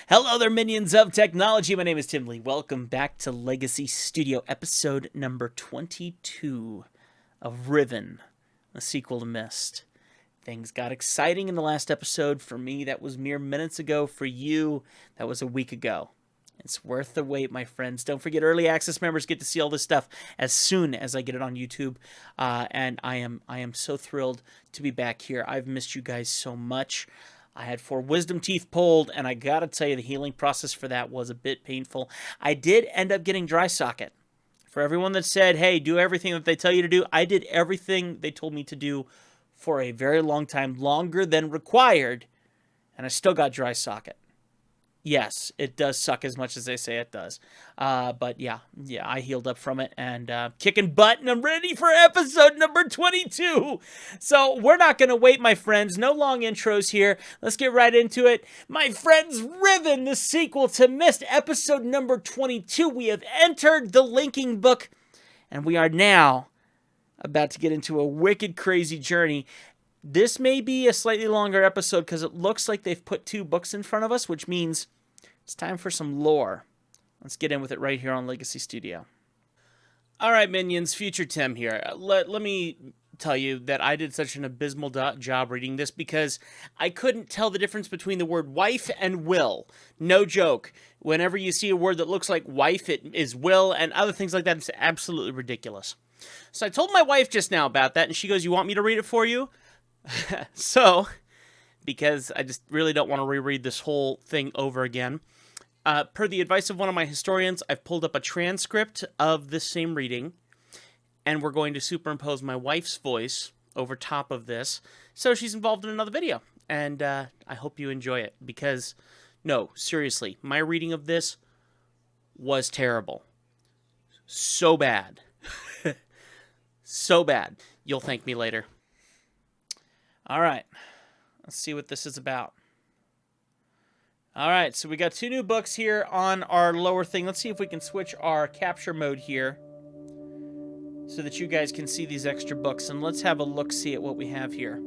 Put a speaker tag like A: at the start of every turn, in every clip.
A: Hello there, minions of technology. My name is Tim Lee. Welcome back to Legacy Studio, episode number 22 of Riven, a sequel to MYST. Things got exciting in the last episode. For me, that was mere minutes ago. For you, that was a week ago. It's worth the wait, my friends. Don't forget, early access members get to see all this stuff as soon as I get it on YouTube. And I am so thrilled to be back here. I've missed you guys so much. I had 4 wisdom teeth pulled, and I gotta tell you, the healing process for that was a bit painful. I did end up getting dry socket. For everyone that said, hey, do everything that they tell you to do, I did everything they told me to do for a very long time, longer than required, and I still got dry socket. Yes, it does suck as much as they say it does. But yeah, I healed up from it and kicking butt, and I'm ready for episode number 22. So we're not going to wait, my friends. No long intros here. Let's get right into it. My friends, Riven, the sequel to MYST, episode number 22. We have entered the linking book, and we are now about to get into a wicked, crazy journey. This may be a slightly longer episode because it looks like they've put 2 books in front of us, which means it's time for some lore. Let's get in with it right here on Legacy Studio. All right, minions, Future Tim here. Let me tell you that I did such an abysmal job reading this because I couldn't tell the difference between the word wife and will. No joke. Whenever you see a word that looks like wife, it is will, and other things like that. It's absolutely ridiculous. So I told my wife just now about that, and she goes, you want me to read it for you? So, because I just really don't want to reread this whole thing over again, per the advice of one of my historians, I've pulled up a transcript of this same reading, and we're going to superimpose my wife's voice over top of this, so she's involved in another video, and I hope you enjoy it, because, no, seriously, my reading of this was terrible. So bad. So bad. You'll thank me later. All right. Let's see what this is about. All right, so we got 2 new books here on our lower thing. Let's see if we can switch our capture mode here so that you guys can see these extra books. And let's have a look-see at what we have here.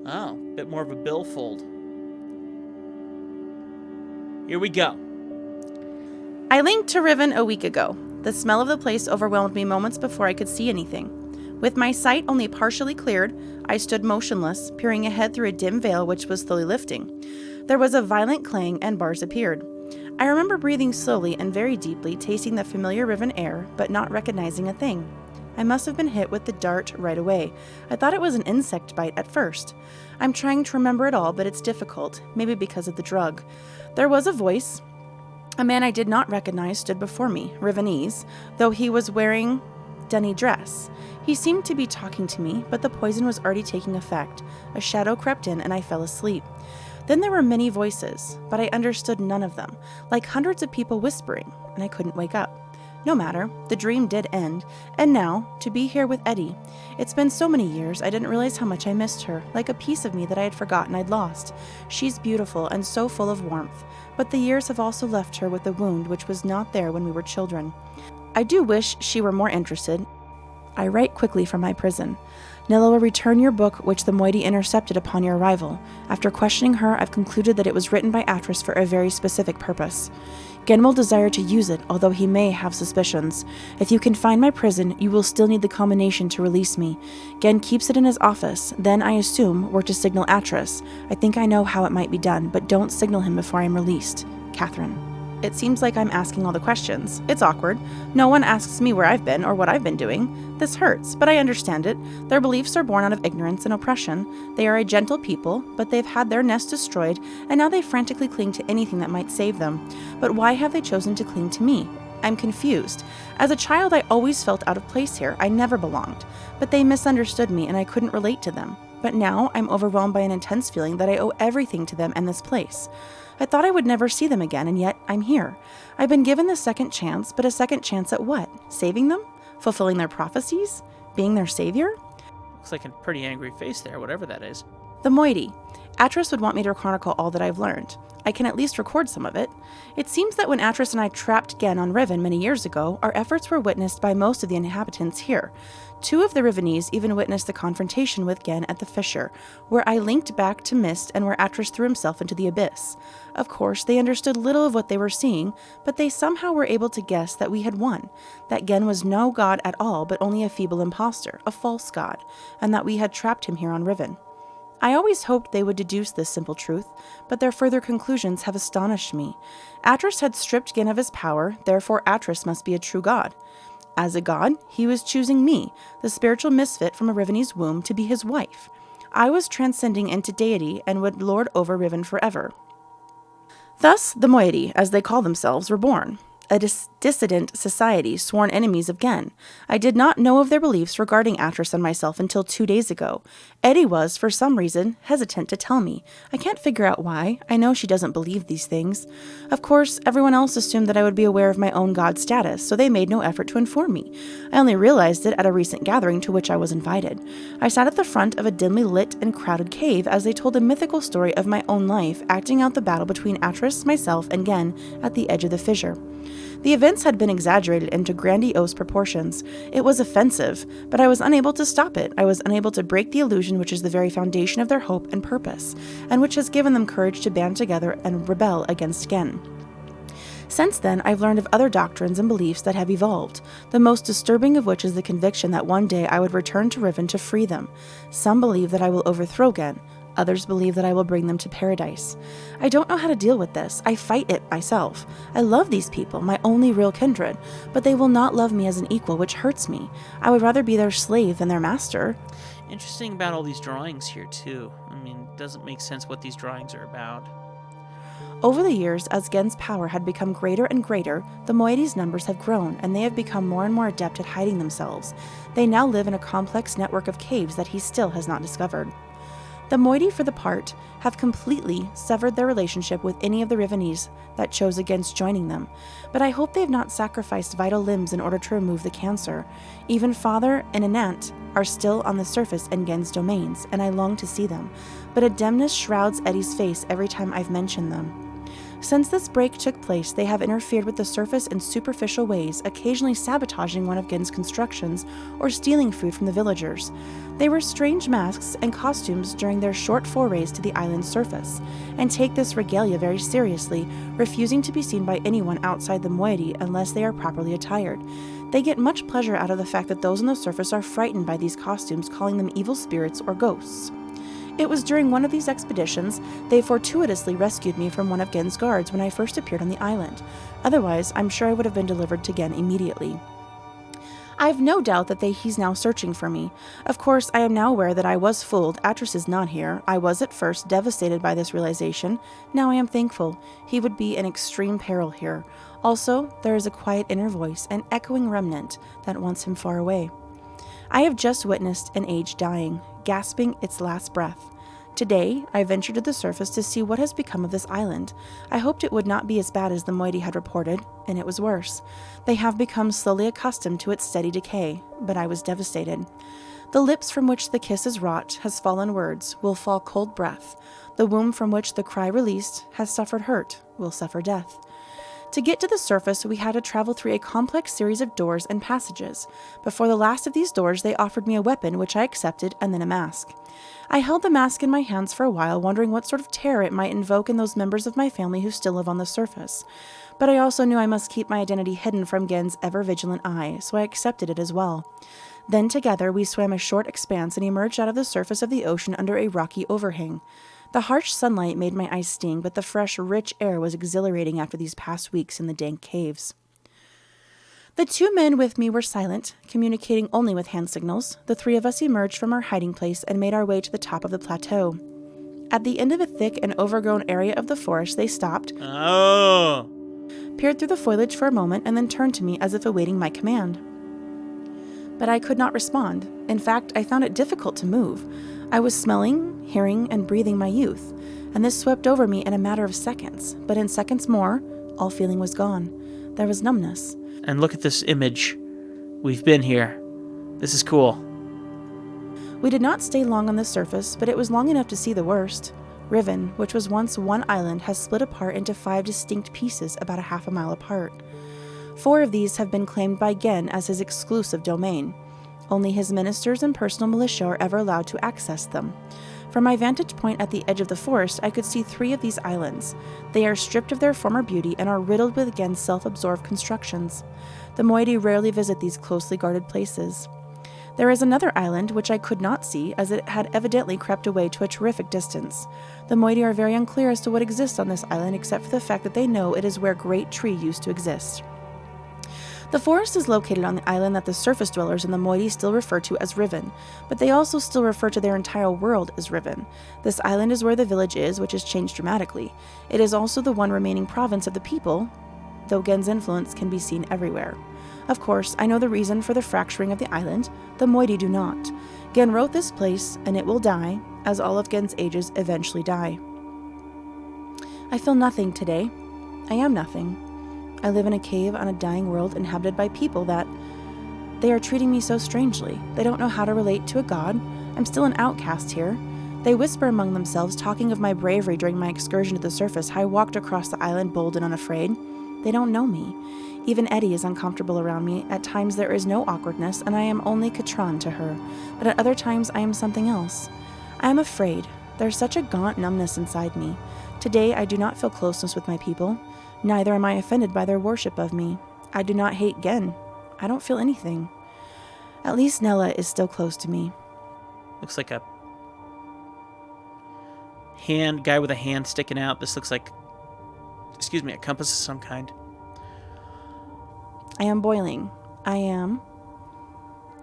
A: Oh, a bit more of a billfold. Here we go.
B: I linked to Riven a week ago. The smell of the place overwhelmed me moments before I could see anything. With my sight only partially cleared, I stood motionless, peering ahead through a dim veil which was slowly lifting. There was a violent clang and bars appeared. I remember breathing slowly and very deeply, tasting the familiar Riven air, but not recognizing a thing. I must have been hit with the dart right away. I thought it was an insect bite at first. I'm trying to remember it all, but it's difficult, maybe because of the drug. There was a voice. A man I did not recognize stood before me, Rivenese, though he was wearing dunny dress. He seemed to be talking to me, but the poison was already taking effect. A shadow crept in and I fell asleep. Then there were many voices, but I understood none of them, like hundreds of people whispering, and I couldn't wake up. No matter, the dream did end, and now, to be here with Eddie. It's been so many years, I didn't realize how much I missed her, like a piece of me that I had forgotten I'd lost. She's beautiful and so full of warmth, but the years have also left her with a wound which was not there when we were children. I do wish she were more interested. I write quickly from my prison. Nella will return your book, which the MYST intercepted upon your arrival. After questioning her, I've concluded that it was written by Atris for a very specific purpose. Gehn will desire to use it, although he may have suspicions. If you can find my prison, you will still need the combination to release me. Gehn keeps it in his office, then I assume we're to signal Atris. I think I know how it might be done, but don't signal him before I'm released. Catherine. It seems like I'm asking all the questions. It's awkward. No one asks me where I've been or what I've been doing. This hurts, but I understand it. Their beliefs are born out of ignorance and oppression. They are a gentle people, but they've had their nest destroyed, and now they frantically cling to anything that might save them. But why have they chosen to cling to me? I'm confused. As a child, I always felt out of place here. I never belonged. But they misunderstood me, and I couldn't relate to them. But now, I'm overwhelmed by an intense feeling that I owe everything to them and this place. I thought I would never see them again, and yet I'm here. I've been given the second chance, but a second chance at what? Saving them? Fulfilling their prophecies? Being their savior?
A: Looks like a pretty angry face there, whatever that is.
B: The MYST. Atris would want me to chronicle all that I've learned. I can at least record some of it. It seems that when Atris and I trapped Gehn on Riven many years ago, our efforts were witnessed by most of the inhabitants here. 2 of the Rivenese even witnessed the confrontation with Gehn at the fissure, where I linked back to MYST and where Atris threw himself into the abyss. Of course, they understood little of what they were seeing, but they somehow were able to guess that we had won, that Gehn was no god at all but only a feeble impostor, a false god, and that we had trapped him here on Riven. I always hoped they would deduce this simple truth, but their further conclusions have astonished me. Atris had stripped Gehn of his power, therefore Atris must be a true god. As a god, he was choosing me, the spiritual misfit from a Rivenese womb, to be his wife. I was transcending into deity and would lord over Riven forever. Thus, the moiety, as they call themselves, were born. A dissident society, sworn enemies of Gehn. I did not know of their beliefs regarding Atris and myself until 2 days ago. Eddie was, for some reason, hesitant to tell me. I can't figure out why. I know she doesn't believe these things. Of course, everyone else assumed that I would be aware of my own god status, so they made no effort to inform me. I only realized it at a recent gathering to which I was invited. I sat at the front of a dimly lit and crowded cave as they told a mythical story of my own life, acting out the battle between Atris, myself, and Gehn at the edge of the fissure. The events had been exaggerated into grandiose proportions. It was offensive, but I was unable to stop it. I was unable to break the illusion which is the very foundation of their hope and purpose, and which has given them courage to band together and rebel against Gehn. Since then, I've learned of other doctrines and beliefs that have evolved, the most disturbing of which is the conviction that one day I would return to Riven to free them. Some believe that I will overthrow Gehn. Others believe that I will bring them to paradise. I don't know how to deal with this. I fight it myself. I love these people, my only real kindred, but they will not love me as an equal, which hurts me. I would rather be their slave than their master.
A: Interesting about all these drawings here, too. I mean, it doesn't make sense what these drawings are about.
B: Over the years, as Gehn's power had become greater and greater, the moiety's numbers have grown, and they have become more and more adept at hiding themselves. They now live in a complex network of caves that he still has not discovered. The moiety, for the part, have completely severed their relationship with any of the Rivenese that chose against joining them, but I hope they have not sacrificed vital limbs in order to remove the cancer. Even Father and Anant are still on the surface in Gehn's domains, and I long to see them, but a dimness shrouds Eddie's face every time I've mentioned them. Since this break took place, they have interfered with the surface in superficial ways, occasionally sabotaging one of Gehn's constructions or stealing food from the villagers. They wear strange masks and costumes during their short forays to the island's surface, and take this regalia very seriously, refusing to be seen by anyone outside the moiety unless they are properly attired. They get much pleasure out of the fact that those on the surface are frightened by these costumes, calling them evil spirits or ghosts. It was during one of these expeditions they fortuitously rescued me from one of Gehn's guards when I first appeared on the island. Otherwise, I'm sure I would have been delivered to Gehn immediately. I have no doubt that he's now searching for me. Of course, I am now aware that I was fooled. Atris is not here. I was at first devastated by this realization. Now I am thankful. He would be in extreme peril here. Also, there is a quiet inner voice, an echoing remnant, that wants him far away. I have just witnessed an age dying, gasping its last breath. Today, I ventured to the surface to see what has become of this island. I hoped it would not be as bad as the moiety had reported, and it was worse. They have become slowly accustomed to its steady decay, but I was devastated. The lips from which the kiss is wrought has fallen words, will fall cold breath. The womb from which the cry released has suffered hurt, will suffer death. To get to the surface, we had to travel through a complex series of doors and passages. Before the last of these doors, they offered me a weapon, which I accepted, and then a mask. I held the mask in my hands for a while, wondering what sort of terror it might invoke in those members of my family who still live on the surface. But I also knew I must keep my identity hidden from Gehn's ever-vigilant eye, so I accepted it as well. Then together, we swam a short expanse and emerged out of the surface of the ocean under a rocky overhang. The harsh sunlight made my eyes sting, but the fresh, rich air was exhilarating after these past weeks in the dank caves. The 2 men with me were silent, communicating only with hand signals. The 3 of us emerged from our hiding place and made our way to the top of the plateau. At the end of a thick and overgrown area of the forest, they stopped, peered through the foliage for a moment, and then turned to me as if awaiting my command. But I could not respond. In fact, I found it difficult to move. I was smelling, hearing, and breathing my youth, and this swept over me in a matter of seconds. But in seconds more, all feeling was gone. There was numbness.
A: And look at this image. We've been here. This is cool.
B: We did not stay long on the surface, but it was long enough to see the worst. Riven, which was once one island, has split apart into 5 distinct pieces about a half a mile apart. 4 of these have been claimed by Gehn as his exclusive domain. Only his ministers and personal militia are ever allowed to access them. From my vantage point at the edge of the forest, I could see 3 of these islands. They are stripped of their former beauty and are riddled with Gehn's self-absorbed constructions. The MYST rarely visit these closely guarded places. There is another island which I could not see, as it had evidently crept away to a terrific distance. The MYST are very unclear as to what exists on this island, except for the fact that they know it is where Great Tree used to exist. The forest is located on the island that the surface dwellers in the MYST still refer to as Riven, but they also still refer to their entire world as Riven. This island is where the village is, which has changed dramatically. It is also the one remaining province of the people, though Gehn's influence can be seen everywhere. Of course, I know the reason for the fracturing of the island. The MYST do not. Gehn wrote this place, and it will die, as all of Gehn's ages eventually die. I feel nothing today. I am nothing. I live in a cave on a dying world inhabited by people that... They are treating me so strangely. They don't know how to relate to a god. I'm still an outcast here. They whisper among themselves, talking of my bravery during my excursion to the surface, how I walked across the island bold and unafraid. They don't know me. Even Eddie is uncomfortable around me. At times there is no awkwardness, and I am only Katran to her. But at other times I am something else. I am afraid. There's such a gaunt numbness inside me. Today I do not feel closeness with my people. Neither am I offended by their worship of me. I do not hate Gehn. I don't feel anything. At least Nella is still close to me.
A: Looks like a guy with a hand sticking out. This looks like, a compass of some kind.
B: I am boiling. I am.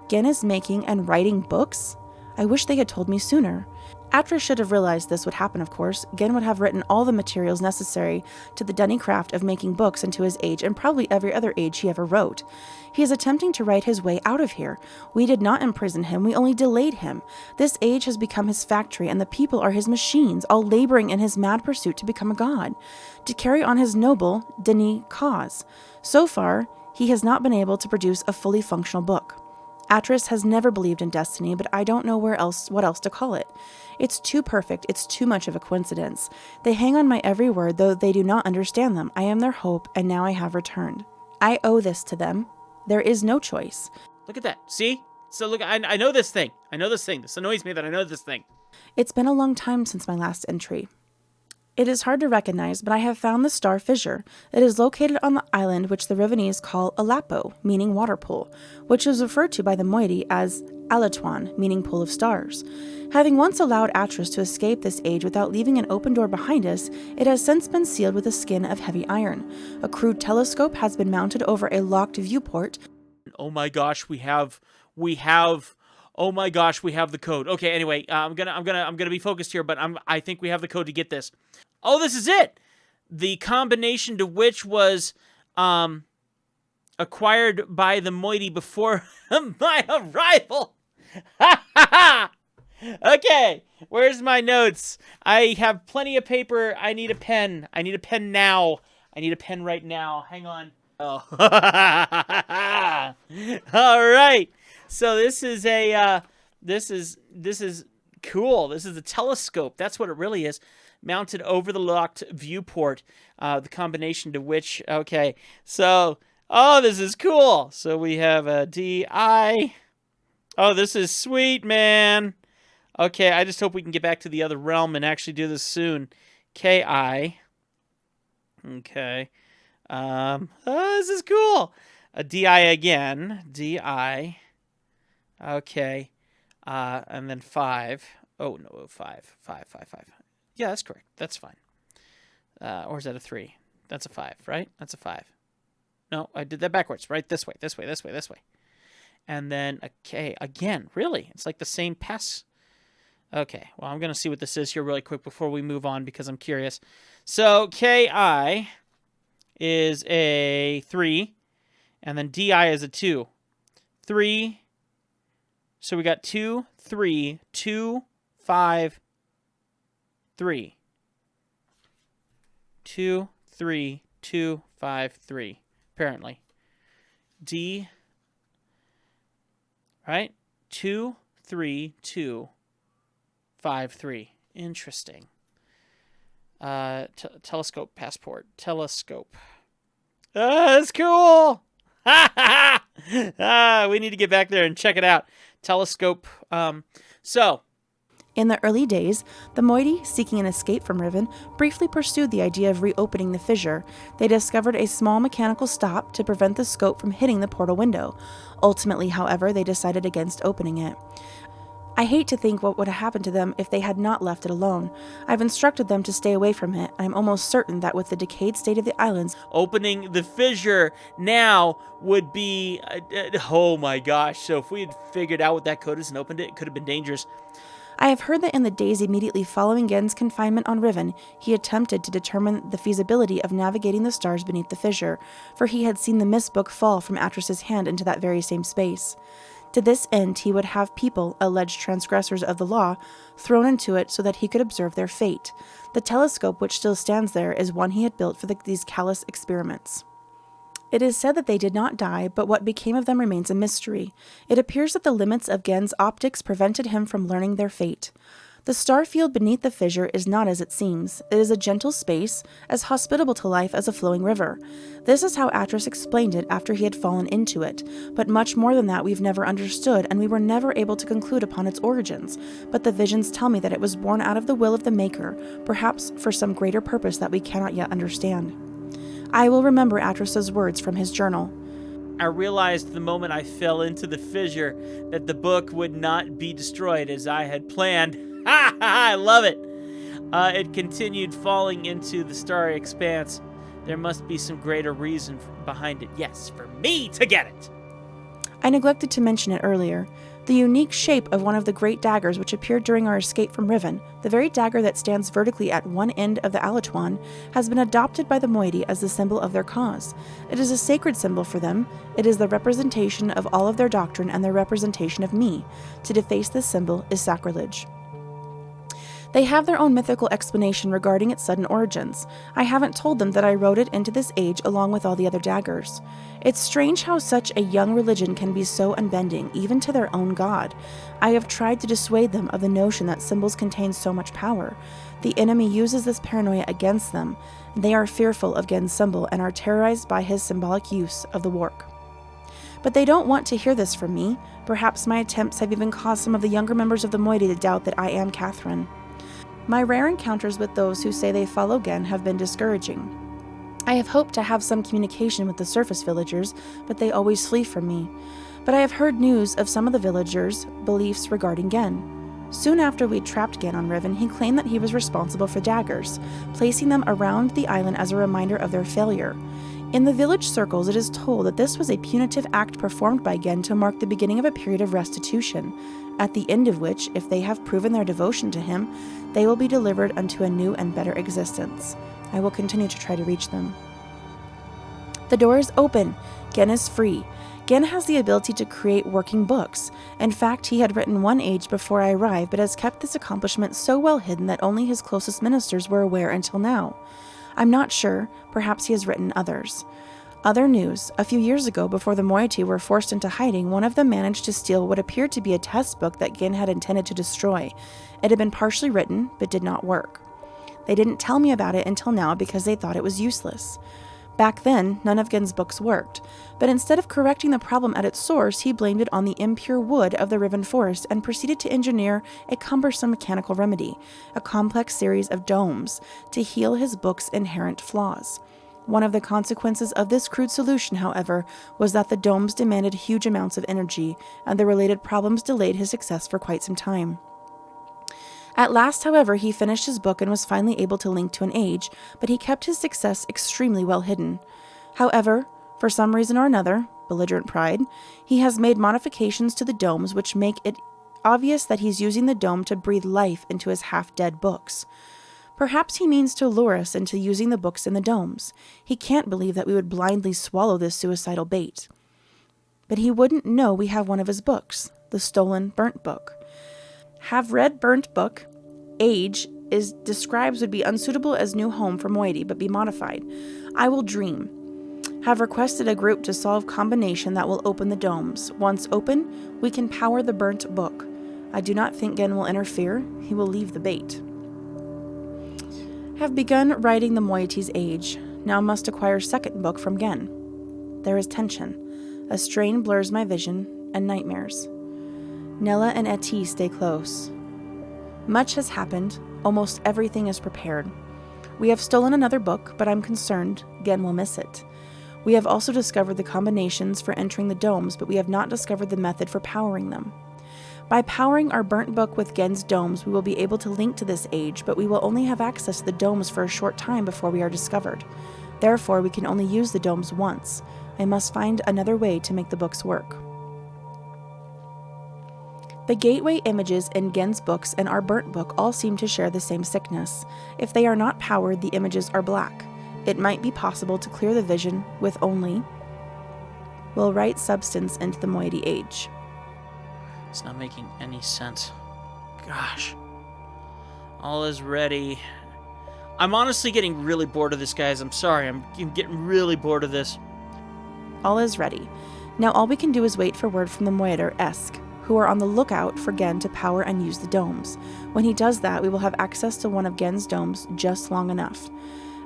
B: Gehn is making and writing books? I wish they had told me sooner. After I should have realized this would happen, of course, Gehn would have written all the materials necessary to the dunny craft of making books into his age and probably every other age he ever wrote. He is attempting to write his way out of here. We did not imprison him, we only delayed him. This age has become his factory, and the people are his machines, all laboring in his mad pursuit to become a god, to carry on his noble, Deni cause. So far, he has not been able to produce a fully functional book. Atris has never believed in destiny, but I don't know what else to call it. It's too perfect, it's too much of a coincidence. They hang on my every word, though they do not understand them. I am their hope, and now I have returned. I owe this to them. There is no choice.
A: Look at that. See? So look, I know this thing. I know this thing. This annoys me that I know this thing.
B: It's been a long time since my last entry. It is hard to recognize, but I have found the star fissure. It is located on the island which the Rivenese call Alapo, meaning water pool, which is referred to by the MYST as Alatuan, meaning pool of stars. Having once allowed Atris to escape this age without leaving an open door behind us, it has since been sealed with a skin of heavy iron. A crude telescope has been mounted over a locked viewport.
A: Oh my gosh, we have oh my gosh, we have the code. Okay, anyway, I'm gonna be focused here, but I think we have the code to get this. Oh, this is it. The combination to which was acquired by the MYST before my arrival. Ha ha ha! Okay, where's my notes? I have plenty of paper. I need a pen. I need a pen now. I need a pen right now. Hang on. Oh. All right. So this is a this is cool. This is a telescope. That's what it really is. Mounted over the locked viewport. The combination to which, okay. So, oh, this is cool. So we have a DI. Oh, this is sweet, man. Okay, I just hope we can get back to the other realm and actually do this soon. KI. Okay. Oh, this is cool. A DI again. DI. Okay. And then 5. Oh, no, 5. 5. Yeah, that's correct. That's fine. Or is that a 3? That's a 5, right? That's a 5. No, I did that backwards, right? This way. And then a K again. Really? It's like the same pass. Okay, well, I'm going to see what this is here really quick before we move on because I'm curious. So KI is a 3, and then DI is a 2. 3. So we got 2, 3, 2, 5, 3. 2, 3, 2, 5, 3. Apparently. D. Right? 2, 3, 2, 5, 3. Interesting. Telescope passport. Telescope. That's cool. We need to get back there and check it out. Telescope.
B: In the early days, the Moiety, seeking an escape from Riven, briefly pursued the idea of reopening the fissure. They discovered a small mechanical stop to prevent the scope from hitting the portal window. Ultimately, however, they decided against opening it. I hate to think what would have happened to them if they had not left it alone. I've instructed them to stay away from it. I'm almost certain that with the decayed state of the islands,
A: opening the fissure now would be... oh my gosh. So if we had figured out what that code is and opened it, it could have been dangerous.
B: I have heard that in the days immediately following Gehn's confinement on Riven, he attempted to determine the feasibility of navigating the stars beneath the fissure, for he had seen the MYST book fall from Atris's hand into that very same space. To this end, he would have people, alleged transgressors of the law, thrown into it so that he could observe their fate. The telescope which still stands there is one he had built for these callous experiments. It is said that they did not die, but what became of them remains a mystery. It appears that the limits of Gehn's optics prevented him from learning their fate. The star field beneath the fissure is not as it seems. It is a gentle space, as hospitable to life as a flowing river. This is how Atris explained it after he had fallen into it, but much more than that we've never understood, and we were never able to conclude upon its origins. But the visions tell me that it was born out of the will of the Maker, perhaps for some greater purpose that we cannot yet understand. I will remember Atris's words from his journal.
A: I realized the moment I fell into the fissure that the book would not be destroyed as I had planned. Ha ha! I love it! It continued falling into the starry expanse. There must be some greater reason behind it. Yes, for me to get it!
B: I neglected to mention it earlier. The unique shape of one of the great daggers which appeared during our escape from Riven, the very dagger that stands vertically at one end of the Alatuan, has been adopted by the Moiety as the symbol of their cause. It is a sacred symbol for them. It is the representation of all of their doctrine and their representation of me. To deface this symbol is sacrilege. They have their own mythical explanation regarding its sudden origins. I haven't told them that I wrote it into this age along with all the other daggers. It's strange how such a young religion can be so unbending, even to their own god. I have tried to dissuade them of the notion that symbols contain so much power. The enemy uses this paranoia against them. They are fearful of Gehn's symbol and are terrorized by his symbolic use of the work. But they don't want to hear this from me. Perhaps my attempts have even caused some of the younger members of the Moiety to doubt that I am Catherine. My rare encounters with those who say they follow Gehn have been discouraging. I have hoped to have some communication with the surface villagers, but they always flee from me. But I have heard news of some of the villagers' beliefs regarding Gehn. Soon after we trapped Gehn on Riven, he claimed that he was responsible for daggers, placing them around the island as a reminder of their failure. In the village circles, it is told that this was a punitive act performed by Gehn to mark the beginning of a period of restitution, at the end of which, if they have proven their devotion to him, they will be delivered unto a new and better existence. I will continue to try to reach them. The door is open. Gehn is free. Gehn has the ability to create working books. In fact, he had written one age before I arrived, but has kept this accomplishment so well hidden that only his closest ministers were aware until now. I'm not sure. Perhaps he has written others. Other news. A few years ago, before the Moiety were forced into hiding, one of them managed to steal what appeared to be a test book that Gehn had intended to destroy. It had been partially written, but did not work. They didn't tell me about it until now because they thought it was useless. Back then, none of Gehn's books worked, but instead of correcting the problem at its source, he blamed it on the impure wood of the Riven forest and proceeded to engineer a cumbersome mechanical remedy, a complex series of domes, to heal his book's inherent flaws. One of the consequences of this crude solution, however, was that the domes demanded huge amounts of energy, and the related problems delayed his success for quite some time. At last, however, he finished his book and was finally able to link to an age, but he kept his success extremely well hidden. However, for some reason or another, belligerent pride, he has made modifications to the domes which make it obvious that he's using the dome to breathe life into his half-dead books. Perhaps he means to lure us into using the books in the domes. He can't believe that we would blindly swallow this suicidal bait. But he wouldn't know we have one of his books, the stolen, burnt book. Have read burnt book. Age is describes would be unsuitable as new home for Moiety, but be modified. I will dream. Have requested a group to solve combination that will open the domes. Once open, we can power the burnt book. I do not think Gehn will interfere. He will leave the bait. Have begun writing the moiety's age. Now must acquire second book from Gehn. There is tension. A strain blurs my vision, and nightmares. Nella and Etty stay close. Much has happened. Almost everything is prepared. We have stolen another book, but I'm concerned Gehn will miss it. We have also discovered the combinations for entering the domes, but we have not discovered the method for powering them. By powering our burnt book with Gehn's domes, we will be able to link to this age, but we will only have access to the domes for a short time before we are discovered. Therefore, we can only use the domes once. I must find another way to make the books work. The gateway images in Gehn's books and our burnt book all seem to share the same sickness. If they are not powered, the images are black. It might be possible to clear the vision with only will write substance into the moiety age.
A: It's not making any sense. Gosh. All is ready. I'm honestly getting really bored of this, guys. I'm sorry. I'm getting really bored of this.
B: All is ready. Now all we can do is wait for word from the moieter Esk, who are on the lookout for Gehn to power and use the domes. When he does that, we will have access to one of Gehn's domes just long enough.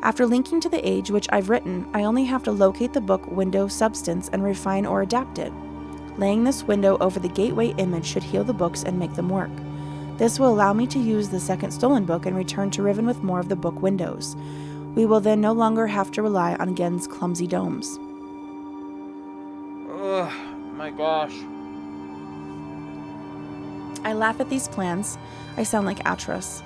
B: After linking to the age which I've written, I only have to locate the book window substance and refine or adapt it. Laying this window over the gateway image should heal the books and make them work. This will allow me to use the second stolen book and return to Riven with more of the book windows. We will then no longer have to rely on Gehn's clumsy domes.
A: Oh my gosh.
B: I laugh at these plans. I sound like Atros.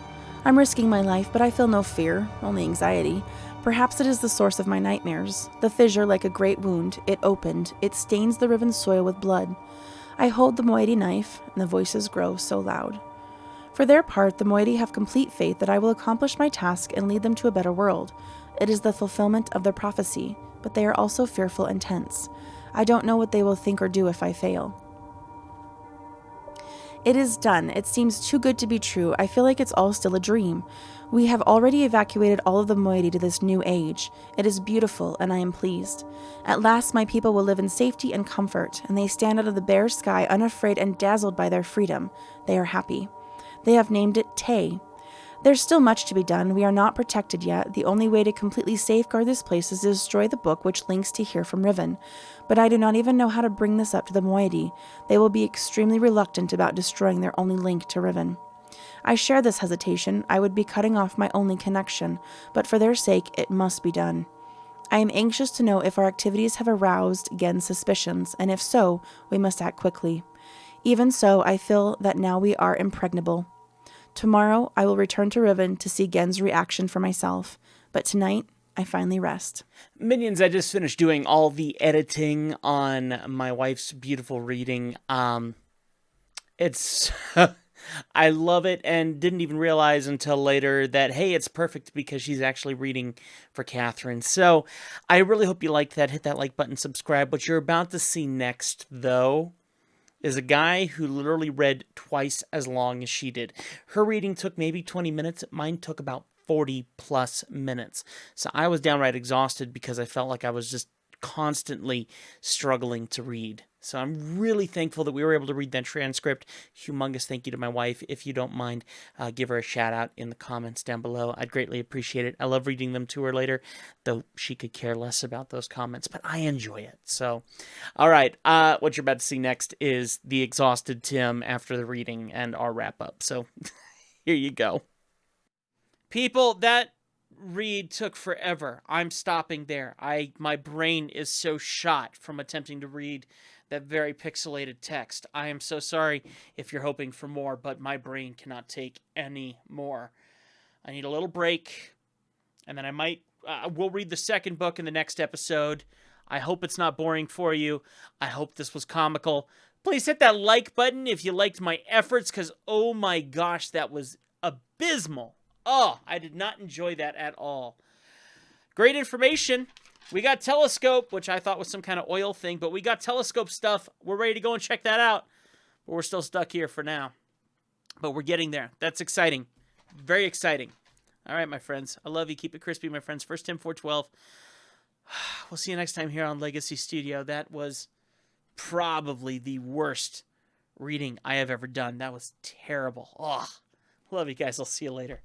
B: I'm risking my life, but I feel no fear, only anxiety. Perhaps it is the source of my nightmares. The fissure, like a great wound, it opened. It stains the riven soil with blood. I hold the moiety knife, and the voices grow so loud. For their part, the moiety have complete faith that I will accomplish my task and lead them to a better world. It is the fulfillment of their prophecy, but they are also fearful and tense. I don't know what they will think or do if I fail. It is done. It seems too good to be true. I feel like it's all still a dream. We have already evacuated all of the moiety to this new age. It is beautiful, and I am pleased. At last my people will live in safety and comfort, and they stand out of the bare sky unafraid and dazzled by their freedom. They are happy. They have named it Tay. There's still much to be done. We are not protected yet. The only way to completely safeguard this place is to destroy the book which links to here from Riven. But I do not even know how to bring this up to the moiety. They will be extremely reluctant about destroying their only link to Riven. I share this hesitation. I would be cutting off my only connection, but for their sake, it must be done. I am anxious to know if our activities have aroused Gehn's suspicions, and if so, we must act quickly. Even so, I feel that now we are impregnable. Tomorrow, I will return to Riven to see Gehn's reaction for myself, but tonight, I finally rest.
A: Minions, I just finished doing all the editing on my wife's beautiful reading. It's... I love it and didn't even realize until later that, hey, it's perfect because she's actually reading for Catherine. So I really hope you liked that. Hit that like button, subscribe. What you're about to see next, though, is a guy who literally read twice as long as she did. Her reading took maybe 20 minutes. Mine took about 40 plus minutes. So I was downright exhausted because I felt like I was just constantly struggling to read. So I'm really thankful that we were able to read that transcript. Humongous thank you to my wife. If you don't mind, give her a shout out in the comments down below. I'd greatly appreciate it. I love reading them to her later, though she could care less about those comments, but I enjoy it. So, all right, what you're about to see next is the exhausted Tim after the reading and our wrap up. So here you go. People, that read took forever. I'm stopping there. My brain is so shot from attempting to read that very pixelated text. I am so sorry if you're hoping for more, but my brain cannot take any more. I need a little break, and then we'll read the second book in the next episode. I hope it's not boring for you. I hope this was comical. Please hit that like button if you liked my efforts, because oh my gosh, that was abysmal. Oh, I did not enjoy that at all. Great information. We got telescope, which I thought was some kind of oil thing, but we got telescope stuff. We're ready to go and check that out. But we're still stuck here for now. But we're getting there. That's exciting. Very exciting. All right, my friends. I love you. Keep it crispy, my friends. First Tim 412. We'll see you next time here on Legacy Studio. That was probably the worst reading I have ever done. That was terrible. Oh, love you guys. I'll see you later.